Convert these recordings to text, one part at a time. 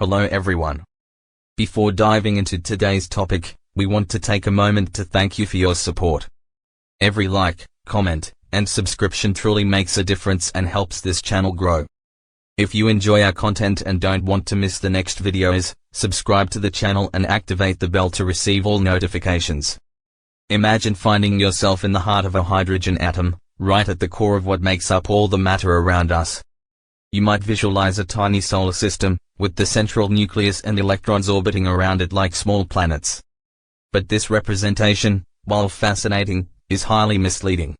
Hello everyone. Before diving into today's topic, we want to take a moment to thank you for your support. Every like, comment, and subscription truly makes a difference and helps this channel grow. If you enjoy our content and don't want to miss the next videos, subscribe to the channel and activate the bell to receive all notifications. Imagine finding yourself in the heart of a hydrogen atom, right at the core of what makes up all the matter around us. You might visualize a tiny solar system, with the central nucleus and electrons orbiting around it like small planets. But this representation, while fascinating, is highly misleading.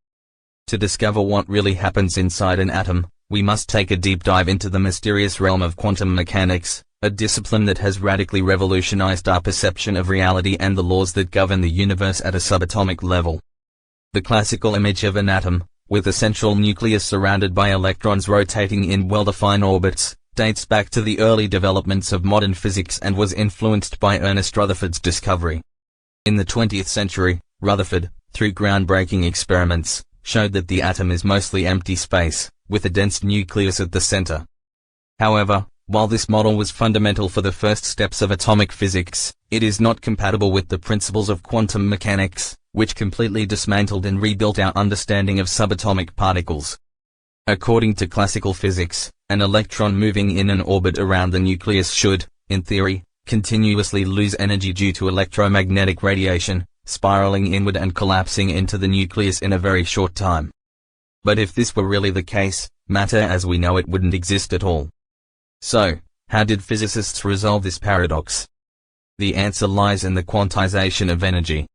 To discover what really happens inside an atom, we must take a deep dive into the mysterious realm of quantum mechanics, a discipline that has radically revolutionized our perception of reality and the laws that govern the universe at a subatomic level. The classical image of an atom, with a central nucleus surrounded by electrons rotating in well-defined orbits, dates back to the early developments of modern physics and was influenced by Ernest Rutherford's discovery. In the 20th century, Rutherford, through groundbreaking experiments, showed that the atom is mostly empty space, with a dense nucleus at the center. However, while this model was fundamental for the first steps of atomic physics, it is not compatible with the principles of quantum mechanics, which completely dismantled and rebuilt our understanding of subatomic particles. According to classical physics, an electron moving in an orbit around the nucleus should, in theory, continuously lose energy due to electromagnetic radiation, spiraling inward and collapsing into the nucleus in a very short time. But if this were really the case, matter as we know it wouldn't exist at all. So, how did physicists resolve this paradox? The answer lies in the quantization of energy.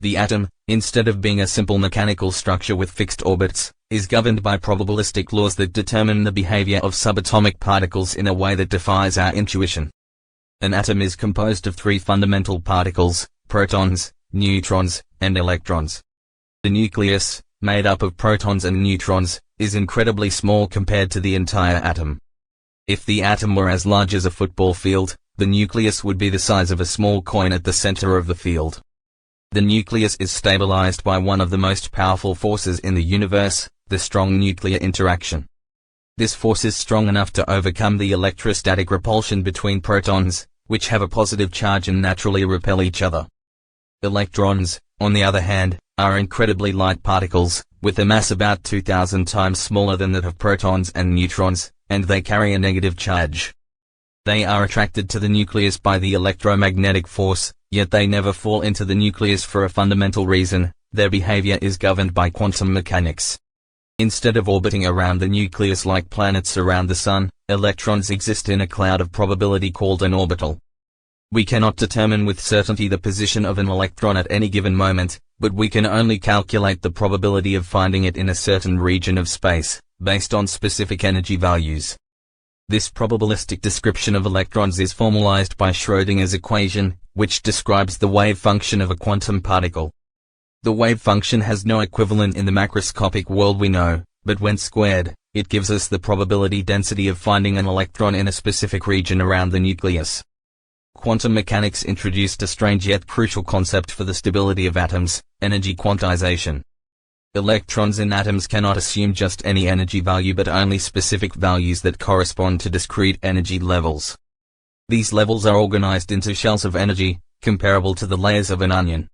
The atom, instead of being a simple mechanical structure with fixed orbits, is governed by probabilistic laws that determine the behavior of subatomic particles in a way that defies our intuition. An atom is composed of three fundamental particles: protons, neutrons, and electrons. The nucleus, made up of protons and neutrons, is incredibly small compared to the entire atom. If the atom were as large as a football field, the nucleus would be the size of a small coin at the center of the field. The nucleus is stabilized by one of the most powerful forces in the universe, the strong nuclear interaction. This force is strong enough to overcome the electrostatic repulsion between protons, which have a positive charge and naturally repel each other. Electrons, on the other hand, are incredibly light particles, with a mass about 2,000 times smaller than that of protons and neutrons, and they carry a negative charge. They are attracted to the nucleus by the electromagnetic force, yet they never fall into the nucleus for a fundamental reason: their behavior is governed by quantum mechanics. Instead of orbiting around the nucleus like planets around the sun, electrons exist in a cloud of probability called an orbital. We cannot determine with certainty the position of an electron at any given moment, but we can only calculate the probability of finding it in a certain region of space, based on specific energy values. This probabilistic description of electrons is formalized by Schrödinger's equation, which describes the wave function of a quantum particle. The wave function has no equivalent in the macroscopic world we know, but when squared, it gives us the probability density of finding an electron in a specific region around the nucleus. Quantum mechanics introduced a strange yet crucial concept for the stability of atoms: energy quantization. Electrons in atoms cannot assume just any energy value but only specific values that correspond to discrete energy levels. These levels are organized into shells of energy, comparable to the layers of an onion.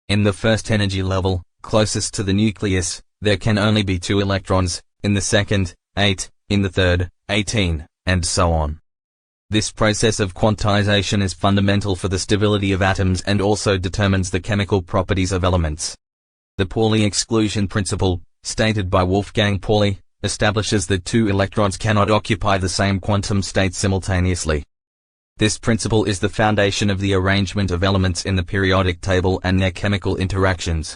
In the first energy level, closest to the nucleus, there can only be 2 electrons, in the second, 8, in the third, 18, and so on. This process of quantization is fundamental for the stability of atoms and also determines the chemical properties of elements. The Pauli exclusion principle, stated by Wolfgang Pauli, establishes that 2 electrons cannot occupy the same quantum state simultaneously. This principle is the foundation of the arrangement of elements in the periodic table and their chemical interactions.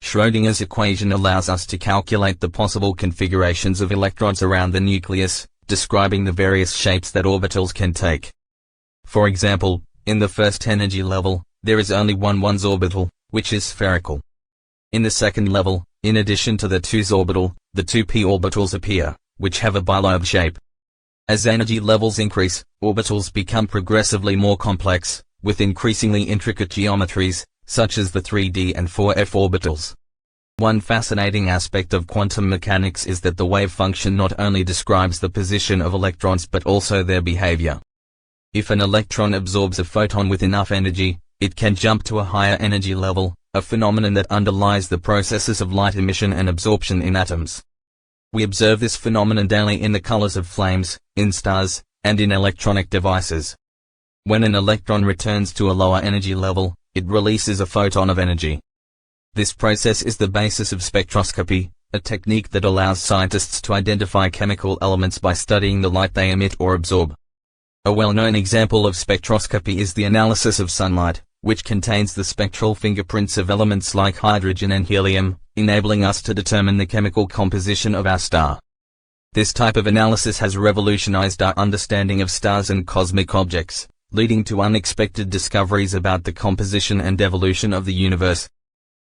Schrödinger's equation allows us to calculate the possible configurations of electrons around the nucleus, describing the various shapes that orbitals can take. For example, in the first energy level, there is only one 1s orbital, which is spherical. In the second level, in addition to the 2s orbital, the 2p orbitals appear, which have a bilobe shape. As energy levels increase, orbitals become progressively more complex, with increasingly intricate geometries, such as the 3d and 4f orbitals. One fascinating aspect of quantum mechanics is that the wave function not only describes the position of electrons but also their behavior. If an electron absorbs a photon with enough energy, it can jump to a higher energy level, a phenomenon that underlies the processes of light emission and absorption in atoms. We observe this phenomenon daily in the colors of flames, in stars, and in electronic devices. When an electron returns to a lower energy level, it releases a photon of energy. This process is the basis of spectroscopy, a technique that allows scientists to identify chemical elements by studying the light they emit or absorb. A well-known example of spectroscopy is the analysis of sunlight, which contains the spectral fingerprints of elements like hydrogen and helium, enabling us to determine the chemical composition of our star. This type of analysis has revolutionized our understanding of stars and cosmic objects, leading to unexpected discoveries about the composition and evolution of the universe.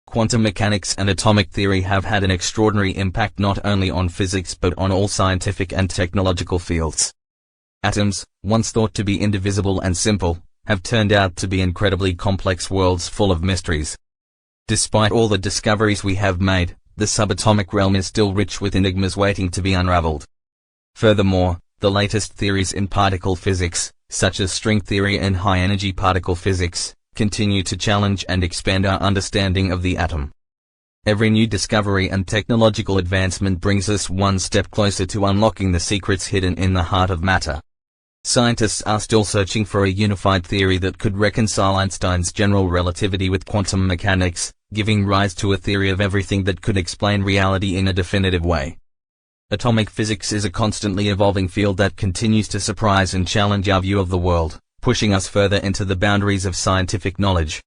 Quantum mechanics and atomic theory have had an extraordinary impact not only on physics but on all scientific and technological fields. Atoms, once thought to be indivisible and simple, have turned out to be incredibly complex worlds full of mysteries. Despite all the discoveries we have made, the subatomic realm is still rich with enigmas waiting to be unraveled. Furthermore, the latest theories in particle physics, such as string theory and high-energy particle physics, continue to challenge and expand our understanding of the atom. Every new discovery and technological advancement brings us one step closer to unlocking the secrets hidden in the heart of matter. Scientists are still searching for a unified theory that could reconcile Einstein's general relativity with quantum mechanics, giving rise to a theory of everything that could explain reality in a definitive way. Atomic physics is a constantly evolving field that continues to surprise and challenge our view of the world, pushing us further into the boundaries of scientific knowledge.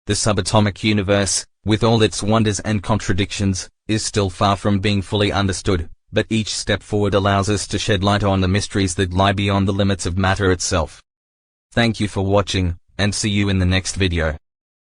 The subatomic universe, with all its wonders and contradictions, is still far from being fully understood, but each step forward allows us to shed light on the mysteries that lie beyond the limits of matter itself. Thank you for watching, and see you in the next video.